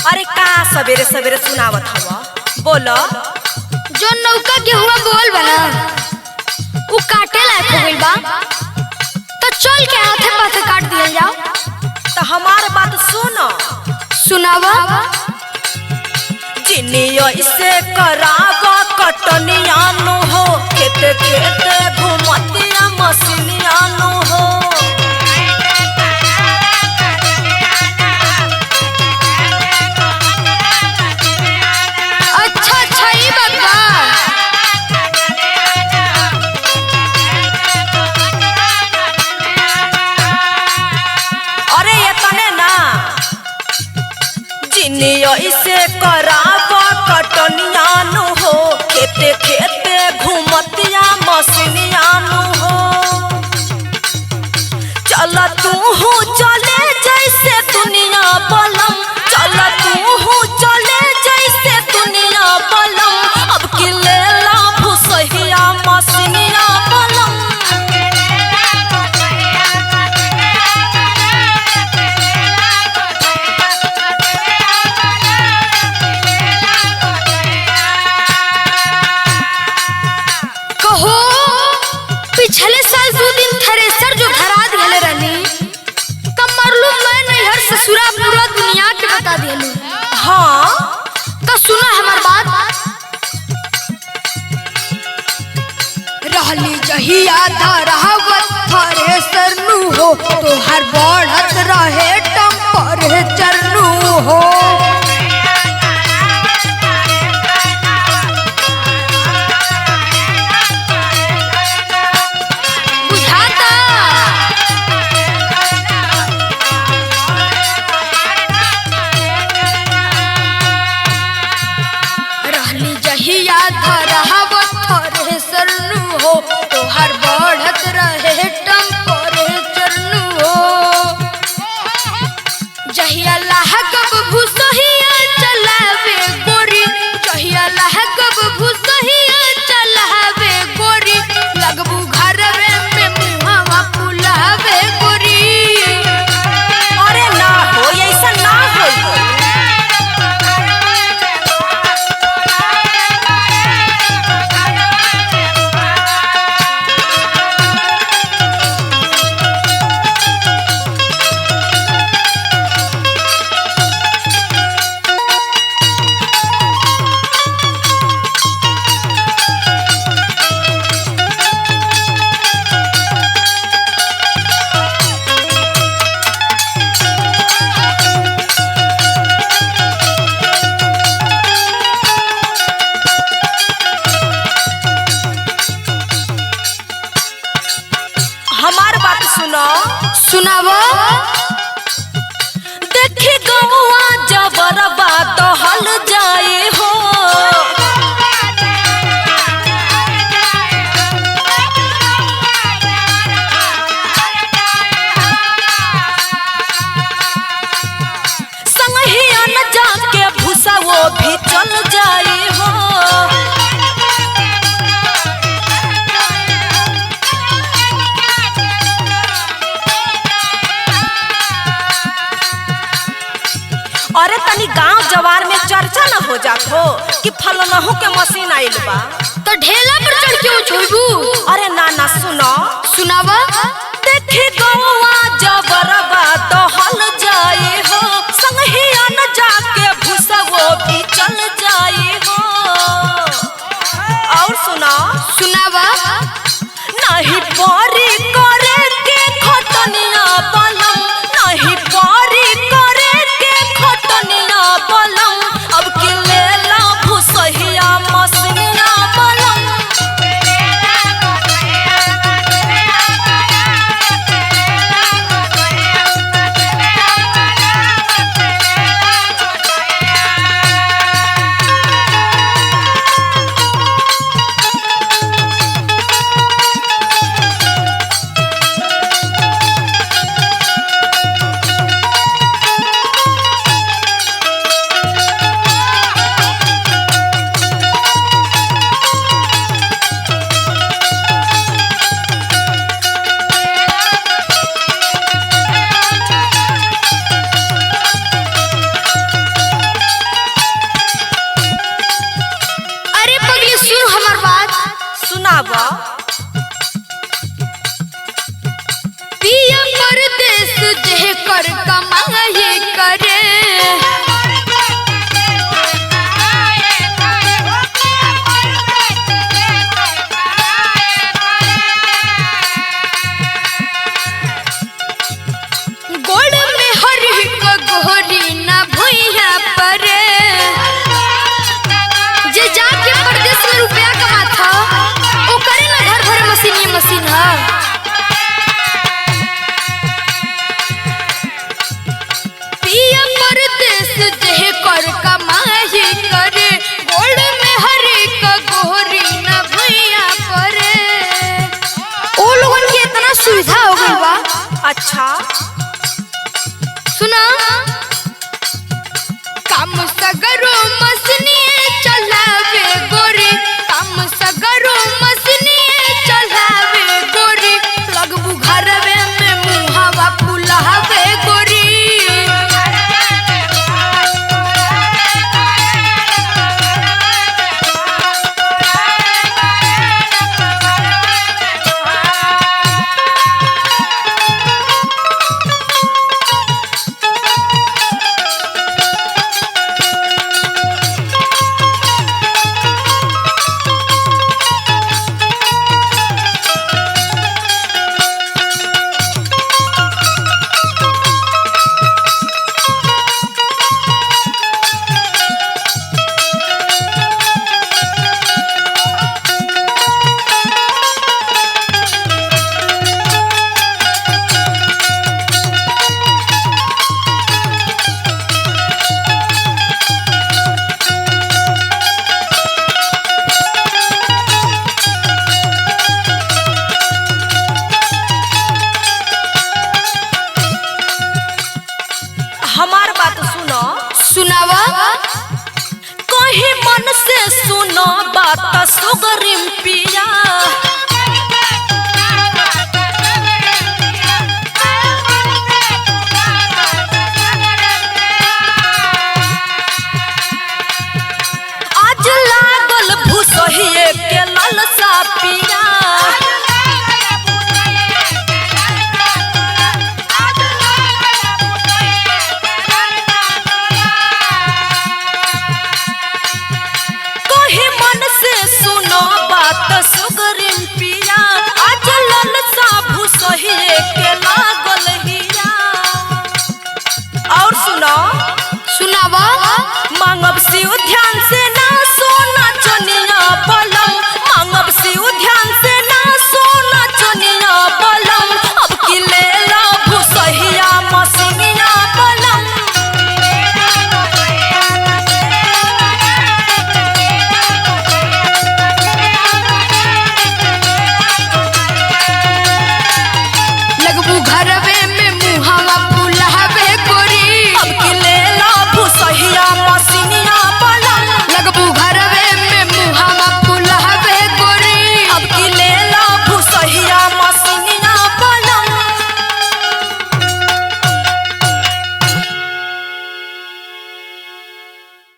अरे का सवेरे सवेरे सुनावत हवा बोलो। जो नौका गेहुआ बोल बना वो काटे लायक हो गइल बा तो चल के हाथे पाथे काट दिया जाओ। तो हमार बात सुनो। सुनावा। जिनियो इसे करावा कटनिया नु हो खेते खेते घुमतिया मसीनिया नु हो। अच्छा ये बात बा। अरे ये तने ना जिनियो इसे करावा कटनिया नु हो खेते खेते घुमतिया मसीनिया नु हो। चल तू हूँ चले जैसे दुनिया बलम चल तू हूँ चले जैसे दुनिया बलम अब कि लेला भुसहिया मसीनिया बलम। कहो पिछले साल 2 दिन थ्रेसर जो धरा दिले रहनी कमरलू मैं नैहर ससुरा पूरा दुनिया के बता देलू। हाँ तो सुनो हमार बात। रहली जहिया धरावत थ्रेसर नु हो तो हर बढ़त रहे टेम्परेचर नु हो। बुझाता रहली जहिया धरावत थ्रेसर नु हो तो हर बढ़त रहे टेम्परेचर नु हो। जहिया लहकब भुसहिया चलावे गोरी जहिया लहकब भुसहिया चलावे गोरी लगबू घरवे में मुहावा फुलावे गोरी। अरे ना हो ऐसा ना हो। हमार बात सुनो। सुनावा। देखी गौआ जबरबा दहल जाए हो। संगहिया न जाके भूसा वो भी चल जाए हो। अरे तनी गांव जवार में चर्चा न हो जात हो कि फलनहु के मशीन आइल बा तो ढेला पर चढ़ के छोड़बू। अरे ना ना सुनो। सुनावा। देखी गौआ जबरबा दहल जाए हो संगहिया न जाके भूसा वो भी चल जाए हो। और सुनो। सुनावा। नहीं पारी करे के खटनिया बलम नहीं पारी करे के खटनिया बलम अब कि लेला भुसहिया मसीनिया बलम। गोहरी ना भुइया परे। जे जाके परदेश में रुपया कमात ह ओकरे ना घर भरे मशीन ये मशीन ह। पिया परदेश जे कर कमाई करे गोल्ड में हरे का गोहरी ना भुइया परे। ओ लोगन के इतना सुविधा हो गई बा। अच्छा सुना काम सगरो मशीनिए चलावे गोरी, काम सगरो मशीनिए चलावे गोरी। लगबू घरवे में मुहावा फुलावे गोरी। हमार बात सुनो। सुनावा कहीं मन से सुनो बात सुगरिम पिया।